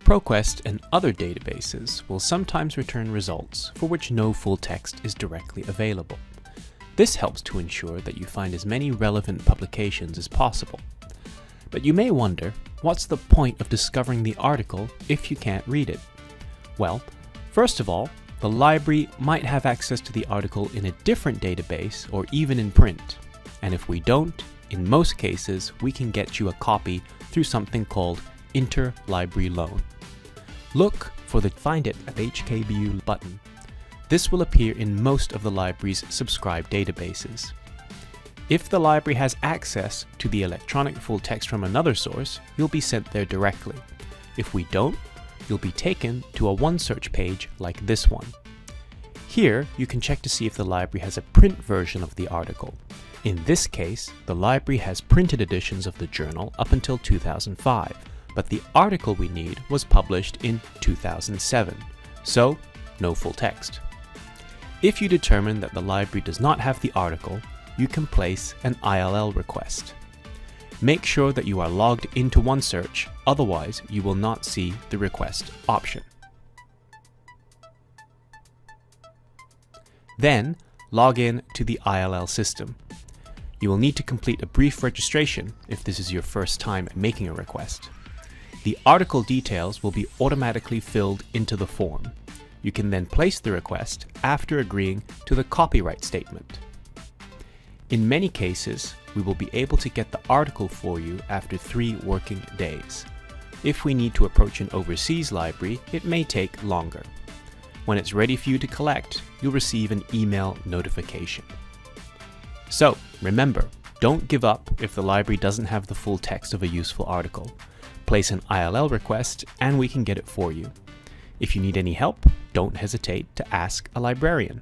ProQuest and other databases will sometimes return results for which no full text is directly available. This helps to ensure that you find as many relevant publications as possible. But you may wonder, what's the point of discovering the article if you can't read it? Well, first of all, the library might have access to the article in a different database or even in print. And if we don't, in most cases, we can get you a copy through something called Interlibrary Loan. Look for the Find It at HKBU button. This will appear in most of the library's subscribed databases. If the library has access to the electronic full text from another source, you'll be sent there directly. If we don't, you'll be taken to a OneSearch page like this one. Here, you can check to see if the library has a print version of the article. In this case, the library has printed editions of the journal up until 2005, but the article we need was published in 2007, so no full text. If you determine that the library does not have the article, you can place an ILL request. Make sure that you are logged into OneSearch, otherwise you will not see the request option. Then, log in to the ILL system. You will need to complete a brief registration if this is your first time making a request. The article details will be automatically filled into the form. You can then place the request after agreeing to the copyright statement. In many cases, we will be able to get the article for you after 3 working days. If we need to approach an overseas library, it may take longer. When it's ready for you to collect, you'll receive an email notification. So, remember, don't give up if the library doesn't have the full text of a useful article. Place an ILL request and we can get it for you. If you need any help, don't hesitate to ask a librarian.